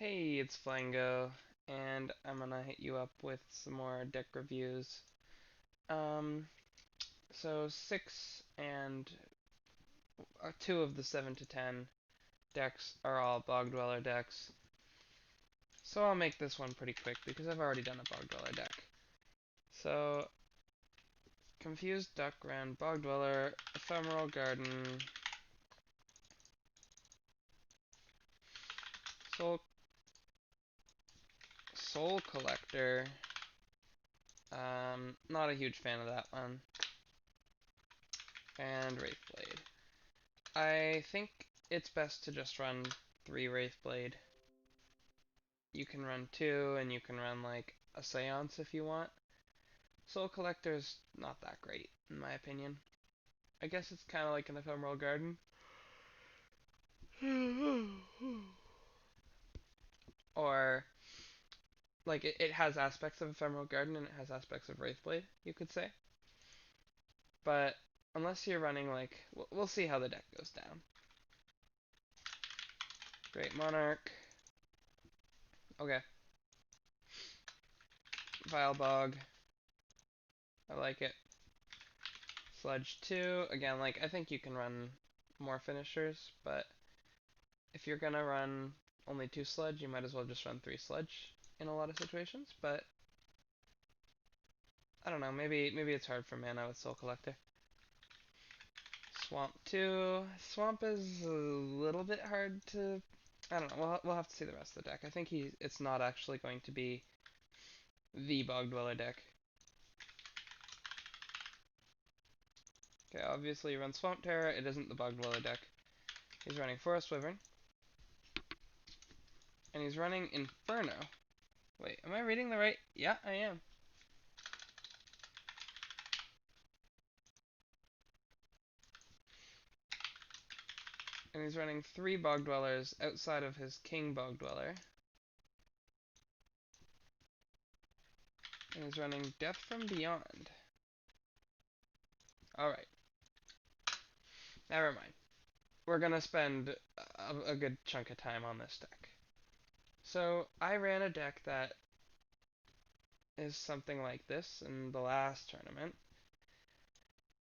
Hey, it's Flango, and I'm gonna hit you up with some more deck reviews. Um, so 6 and 2 of the 7 to 10 decks are all Bog Dweller decks. So I'll make this one pretty quick because I've already done a Bog Dweller deck. So, Confused Duck ran Bog Dweller, Ephemeral Garden, Soul, Soul Collector. Not a huge fan of that one. And Wraithblade. I think it's best to just run 3 Wraithblade. You can run 2, and you can run like a Seance if you want. Soul Collector's not that great, in my opinion. I guess it's kind of like an Ephemeral Garden. Or, like, it has aspects of Ephemeral Garden and it has aspects of Wraithblade, you could say. But, unless you're running, like, we'll see how the deck goes down. Great Monarch. Okay. Vilebog. I like it. Sludge 2, again, like, I think you can run more finishers, but if you're gonna run only 2 Sludge, you might as well just run 3 Sludge in a lot of situations, but I don't know, maybe it's hard for mana with Soul Collector. Swamp 2, Swamp is a little bit hard to, I don't know, we'll have to see the rest of the deck. I think it's not actually going to be the Bog Dweller deck. Okay, obviously he runs Swamp Terror, it isn't the Bog Dweller deck. He's running Forest Wyvern. And he's running Inferno. Wait, am I reading the right? Yeah, I am. And he's running 3 Bog Dwellers outside of his King Bog Dweller. And he's running Death from Beyond. Alright. Never mind. We're gonna spend a good chunk of time on this deck. So, I ran a deck that is something like this in the last tournament.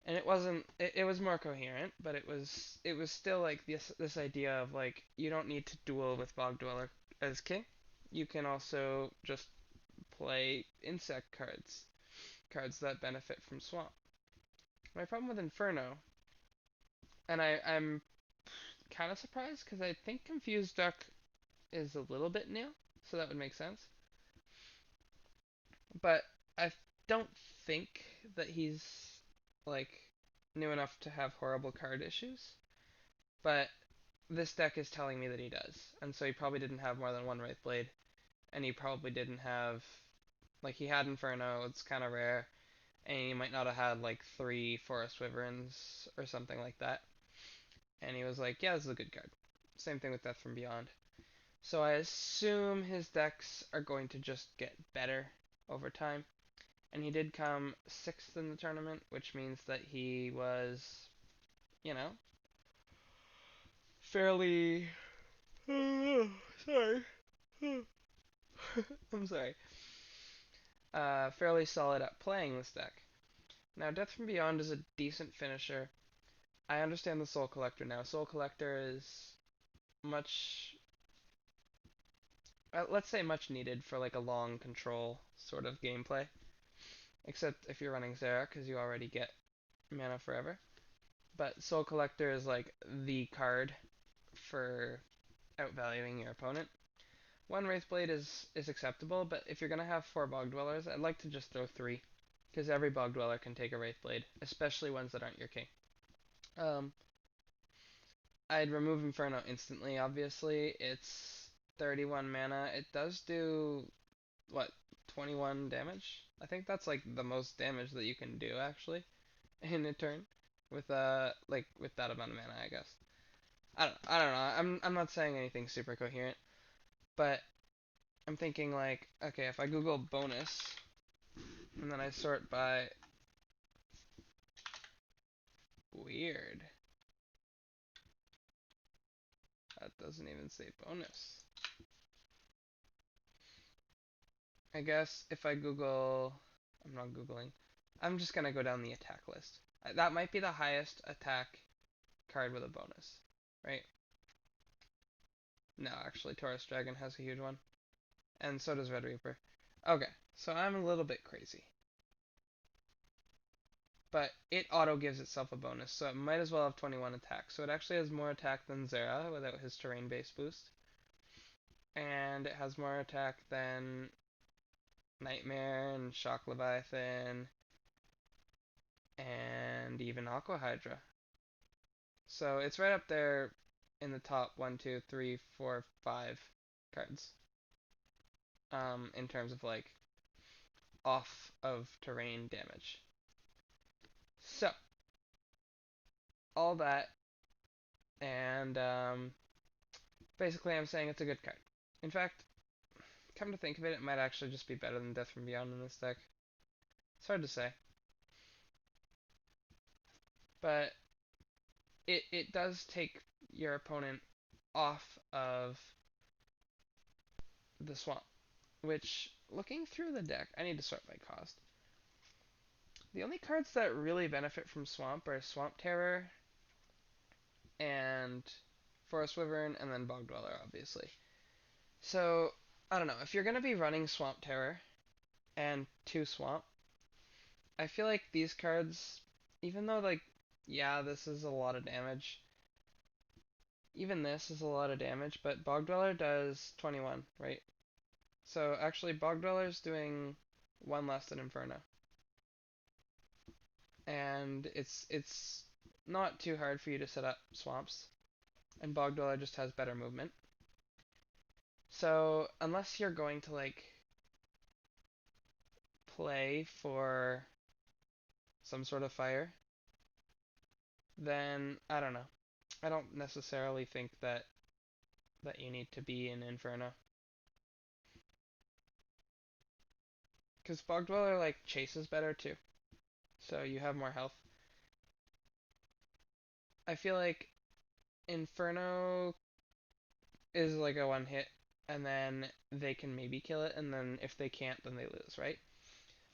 And it wasn't it was more coherent, but it was still like this idea of like you don't need to duel with Bog Dweller as king. You can also just play insect cards that benefit from swamp. My problem with Inferno, and I'm kind of surprised because I think Confused Duck is a little bit new, so that would make sense. But I don't think that he's like new enough to have horrible card issues. But this deck is telling me that he does, and so he probably didn't have more than 1 Wraithblade, and he probably didn't have like he had Inferno, it's kind of rare, and he might not have had like 3 Forest Wyverns or something like that. And he was like, yeah, this is a good card. Same thing with Death from Beyond. So I assume his decks are going to just get better over time. And he did come 6th in the tournament, which means that he was, you know, fairly. Sorry. I'm sorry. Fairly solid at playing this deck. Now, Death from Beyond is a decent finisher. I understand the Soul Collector now. Soul Collector is much, let's say much needed for like a long control sort of gameplay. Except if you're running Zera, because you already get mana forever. But Soul Collector is like the card for outvaluing your opponent. 1 Wraithblade is acceptable, but if you're gonna have 4 Bog Dwellers, I'd like to just throw 3. Because every Bog Dweller can take a Wraithblade, especially ones that aren't your king. Um, I'd remove Inferno instantly, obviously. It's 31 mana. It does do, what, 21 damage? I think that's like the most damage that you can do, actually, in a turn. With that amount of mana, I guess. I don't know. I'm not saying anything super coherent, but I'm thinking like, okay, if I Google bonus, and then I sort by weird. That doesn't even say bonus. I guess if I Google, I'm not Googling. I'm just gonna go down the attack list. That might be the highest attack card with a bonus, right? No, actually, Taurus Dragon has a huge one, and so does Red Reaper. Okay, so I'm a little bit crazy, but it auto gives itself a bonus, so it might as well have 21 attack. So it actually has more attack than Zera without his terrain-based boost, and it has more attack than Nightmare and Shock Leviathan and even Aqua Hydra. So it's right up there in the top one, two, three, four, 5 cards. In terms of like off of terrain damage. So all that, and basically I'm saying it's a good card. In fact, come to think of it, it might actually just be better than Death from Beyond in this deck. It's hard to say, but it does take your opponent off of the swamp. Which, looking through the deck, I need to sort by cost. The only cards that really benefit from Swamp are Swamp Terror and Forest Wyvern, and then Bog Dweller, obviously. So, I don't know. If you're going to be running Swamp Terror and 2 Swamp, I feel like these cards, even though, like, yeah, this is a lot of damage, even this is a lot of damage, but Bog Dweller does 21, right? So, actually, Bog Dweller's doing 1 less than Inferno. And it's not too hard for you to set up swamps, and Bog Dweller just has better movement. So unless you're going to like play for some sort of fire, then I don't know. I don't necessarily think that you need to be in Inferno, because Bog Dweller like chases better too, so you have more health. I feel like Inferno is like a one hit, and then they can maybe kill it, and then if they can't, then they lose, right?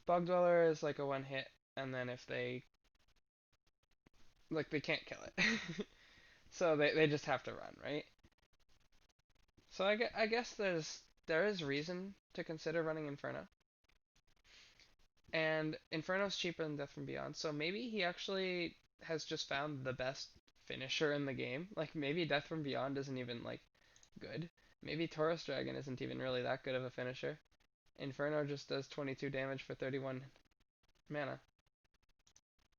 Bog Dweller is like a one hit, and then if they like they can't kill it, so they just have to run, right? So I guess there is reason to consider running Inferno, and Inferno's cheaper than Death from Beyond, so maybe he actually has just found the best finisher in the game. Like maybe Death from Beyond isn't even like good. Maybe Taurus Dragon isn't even really that good of a finisher. Inferno just does 22 damage for 31 mana.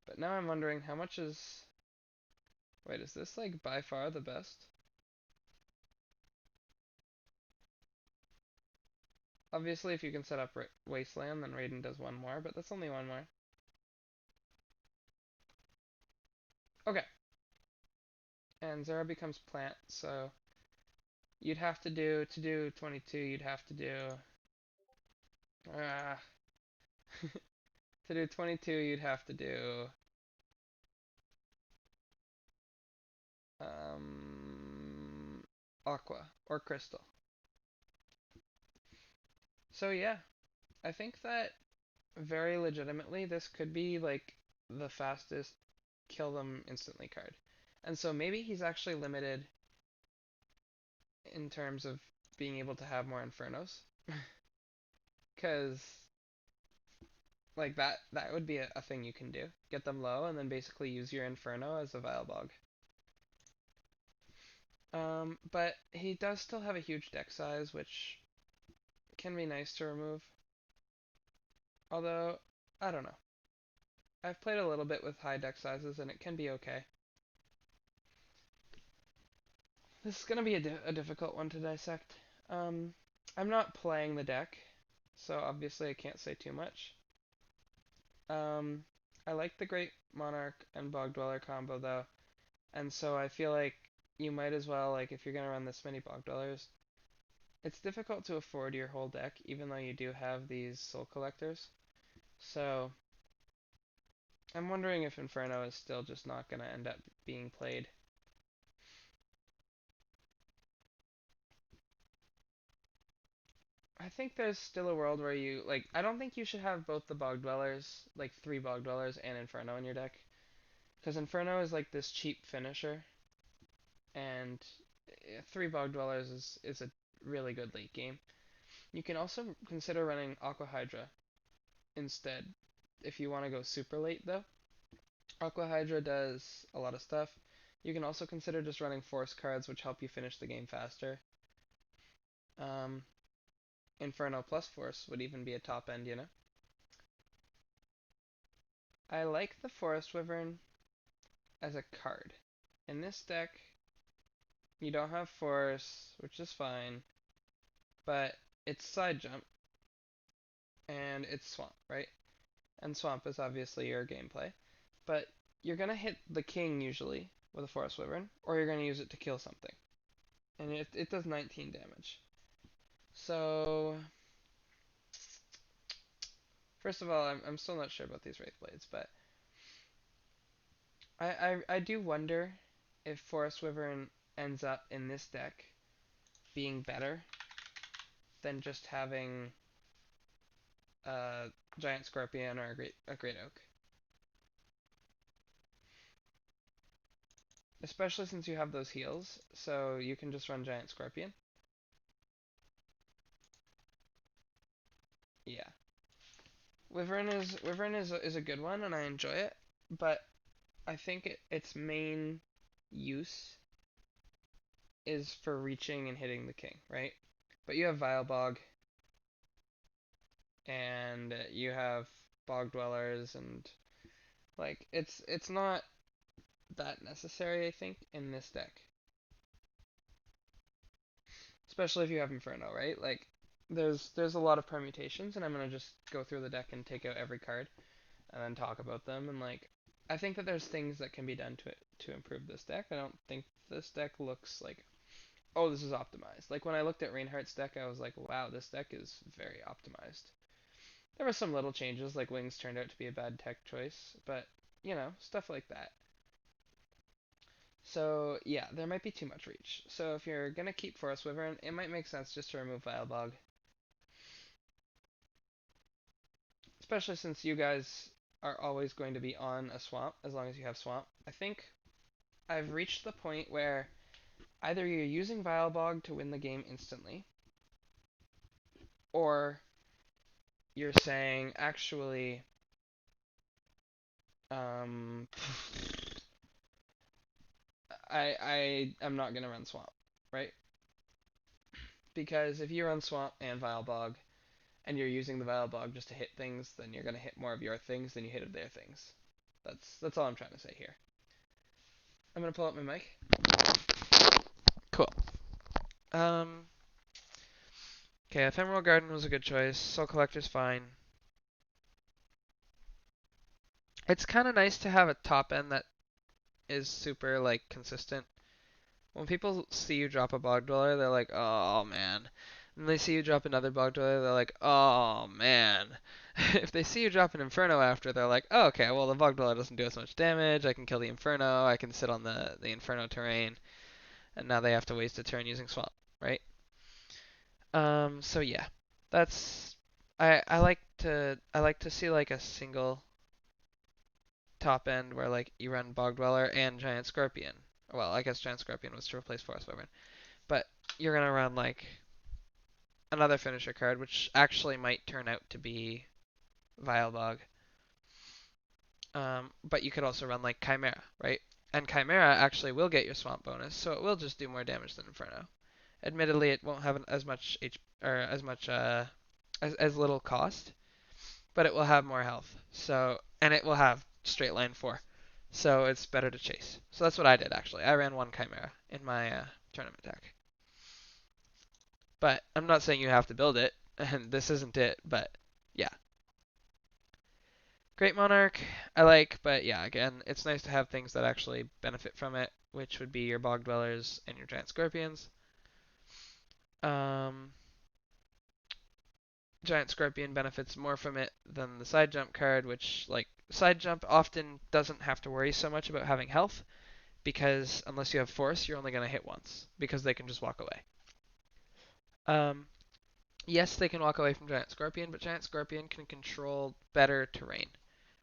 But now I'm wondering how much is. Wait, is this like by far the best? Obviously, if you can set up Wasteland, then Raiden does one more, but that's only one more. Okay, and Zera becomes plant, so you'd have to do 22, you'd have to do, uh, to do 22, you'd have to do, Aqua or Crystal. So yeah, I think that very legitimately this could be like the fastest kill them instantly card. And so maybe he's actually limited in terms of being able to have more Infernos. Because like that would be a thing you can do. Get them low and then basically use your Inferno as a Vilebog. But he does still have a huge deck size, which can be nice to remove. Although, I don't know. I've played a little bit with high deck sizes and it can be okay. This is gonna be a difficult one to dissect. I'm not playing the deck, so obviously I can't say too much. Um, I like the Great Monarch and Bog Dweller combo though, and so I feel like you might as well, like if you're gonna run this many Bog Dwellers, it's difficult to afford your whole deck even though you do have these Soul Collectors. So I'm wondering if Inferno is still just not gonna end up being played. I think there's still a world where you like. I don't think you should have both the Bog Dwellers, like 3 Bog Dwellers and Inferno in your deck, because Inferno is like this cheap finisher, and 3 Bog Dwellers is a really good late game. You can also consider running Aqua Hydra instead if you want to go super late though. Aqua Hydra does a lot of stuff. You can also consider just running force cards, which help you finish the game faster. Um, Inferno plus force would even be a top end, you know. I like the Forest Wyvern as a card. In this deck, you don't have force, which is fine, but it's side jump and it's swamp, right? And swamp is obviously your gameplay, but you're gonna hit the king usually with a Forest Wyvern, or you're gonna use it to kill something, and it does 19 damage. So first of all, I'm still not sure about these Wraith Blades, but I do wonder if Forest Wyvern ends up in this deck being better than just having a Giant Scorpion or a Great Oak. Especially since you have those heals, so you can just run Giant Scorpion. Yeah. Wyvern is a good one and I enjoy it, but I think its main use is for reaching and hitting the king, right? But you have Vilebog and you have Bog Dwellers and like it's not that necessary I think in this deck. Especially if you have Inferno, right? Like there's a lot of permutations and I'm going to just go through the deck and take out every card and then talk about them and like I think that there's things that can be done to it to improve this deck. I don't think this deck looks like oh this is optimized. Like when I looked at Reinhardt's deck I was like wow this deck is very optimized. There were some little changes like Wings turned out to be a bad tech choice, but you know, stuff like that. So yeah, there might be too much reach. So if you're gonna keep Forest Wyvern, it might make sense just to remove Vilebog. Especially since you guys are always going to be on a swamp as long as you have swamp. I think I've reached the point where either you're using Vilebog to win the game instantly, or you're saying actually, um, I'm not gonna run swamp, right? Because if you run swamp and Vilebog, and you're using the Vilebog just to hit things, then you're gonna hit more of your things than you hit of their things. That's all I'm trying to say here. I'm gonna pull up my mic. Cool. Um. Okay, Ephemeral Garden was a good choice. Soul Collector's fine. It's kind of nice to have a top end that is super like consistent. When people see you drop a Bog Dweller, they're like, "Oh man." And they see you drop another Bog Dweller, they're like, "Oh man." If they see you drop an Inferno after, they're like, "Oh, okay, well the Bog Dweller doesn't do as much damage. I can kill the Inferno. I can sit on the Inferno terrain." And now they have to waste a turn using Swamp, right? So yeah, that's I like to see like a single top end where like you run Bog Dweller and Giant Scorpion. Well, I guess Giant Scorpion was to replace Forest Wyvern, but you're gonna run like another finisher card, which actually might turn out to be Vilebog. But you could also run like Chimera, right? And Chimera actually will get your Swamp bonus, so it will just do more damage than Inferno. Admittedly, it won't have as much or as much as little cost, but it will have more health. So and it will have straight line 4. So it's better to chase. So that's what I did actually. I ran one Chimera in my tournament deck. But I'm not saying you have to build it, and this isn't it, but yeah. Great Monarch, I like, but yeah, again, it's nice to have things that actually benefit from it, which would be your Bog Dwellers and your Giant Scorpions. Um, Giant Scorpion benefits more from it than the Side Jump card, which, like, Side Jump often doesn't have to worry so much about having health, because unless you have Force, you're only going to hit once, because they can just walk away. Um, yes, they can walk away from Giant Scorpion, but Giant Scorpion can control better terrain,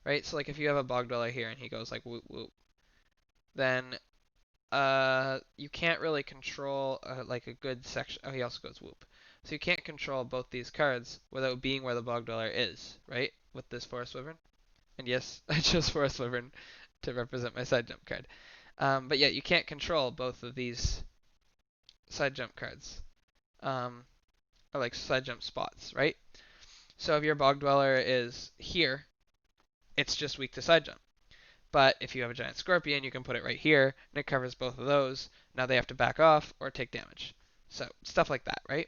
right? So like if you have a Bog Dweller here and he goes like whoop whoop, then you can't really control like a good section. Oh, he also goes whoop. So you can't control both these cards without being where the Bog Dweller is, right? With this Forest Wyvern. And yes, I chose Forest Wyvern to represent my side jump card. But yeah, you can't control both of these side jump cards. Or like side jump spots, right? So if your Bog Dweller is here, it's just weak to side jump. But if you have a Giant Scorpion, you can put it right here, and it covers both of those. Now they have to back off or take damage. So stuff like that, right?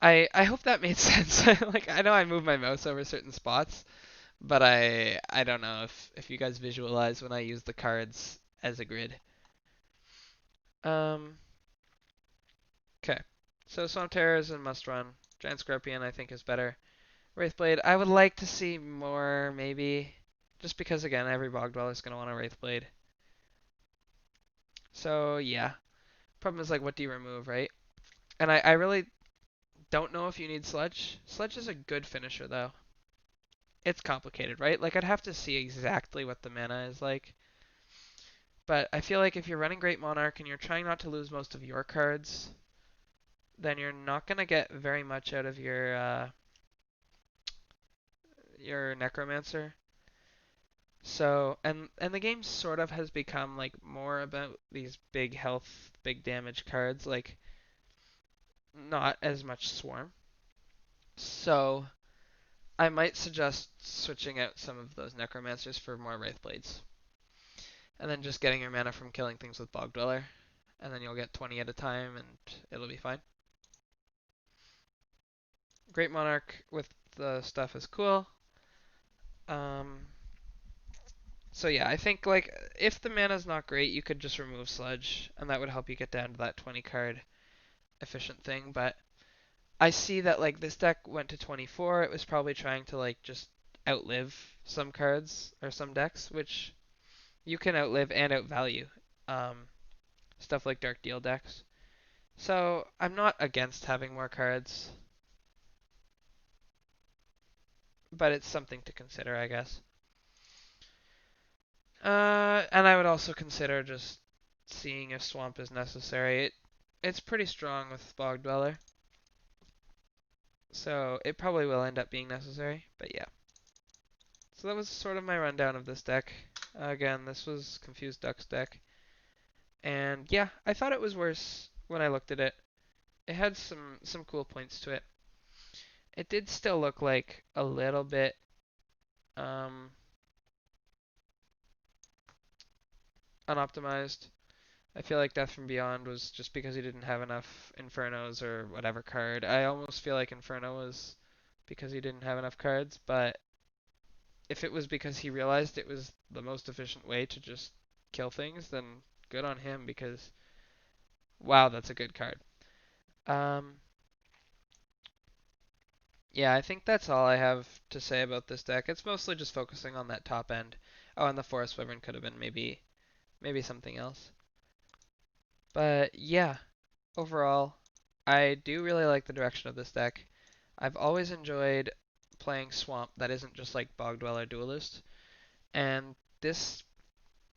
I hope that made sense. Like I know I move my mouse over certain spots, but I don't know if you guys visualize when I use the cards as a grid. Um, okay. So Swamp Terror is a must run. Giant Scorpion I think is better. Wraithblade, I would like to see more, maybe. Just because, again, every Bog Dweller is going to want a Wraithblade. So, yeah. Problem is, like, what do you remove, right? And I really don't know if you need Sludge. Sludge is a good finisher, though. It's complicated, right? Like, I'd have to see exactly what the mana is like. But I feel like if you're running Great Monarch and you're trying not to lose most of your cards, then you're not going to get very much out of your Necromancer. So, and the game sort of has become like more about these big health, big damage cards, like not as much Swarm. So, I might suggest switching out some of those Necromancers for more Wraithblades. And then just getting your mana from killing things with Bog Dweller. And then you'll get 20 at a time and it'll be fine. Great Monarch with the stuff is cool. Um, so yeah, I think like if the mana's not great, you could just remove Sludge, and that would help you get down to that 20 card efficient thing. But I see that like this deck went to 24. It was probably trying to like just outlive some cards or some decks, which you can outlive and outvalue. Um, Stuff like Dark Deal decks. So I'm not against having more cards, but it's something to consider, I guess. And I would also consider just seeing if Swamp is necessary. It's pretty strong with Bog Dweller, so it probably will end up being necessary. But yeah. So that was sort of my rundown of this deck. Again, this was Confused Ducks deck. And yeah, I thought it was worse when I looked at it. It had some cool points to it. It did still look like a little bit um, unoptimized. I feel like Death from Beyond was just because he didn't have enough Infernos or whatever card. I almost feel like Inferno was because he didn't have enough cards, but if it was because he realized it was the most efficient way to just kill things, then good on him because wow, that's a good card. Um, yeah, I think that's all I have to say about this deck. It's mostly just focusing on that top end. Oh, and the Forest Wyvern could have been maybe something else. But yeah, overall, I do really like the direction of this deck. I've always enjoyed playing Swamp that isn't just like Bog Dweller Duelist, and this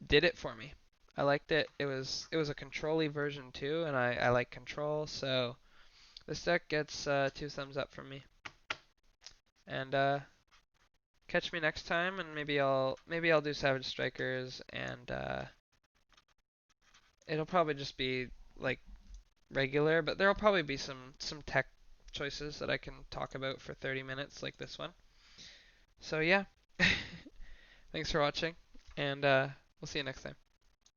did it for me. I liked it. It was a control-y version too, and I like control, so this deck gets 2 thumbs up from me. And catch me next time, and maybe I'll do Savage Strikers, and it'll probably just be like regular, but there'll probably be some tech choices that I can talk about for 30 minutes, like this one. So yeah, thanks for watching, and we'll see you next time.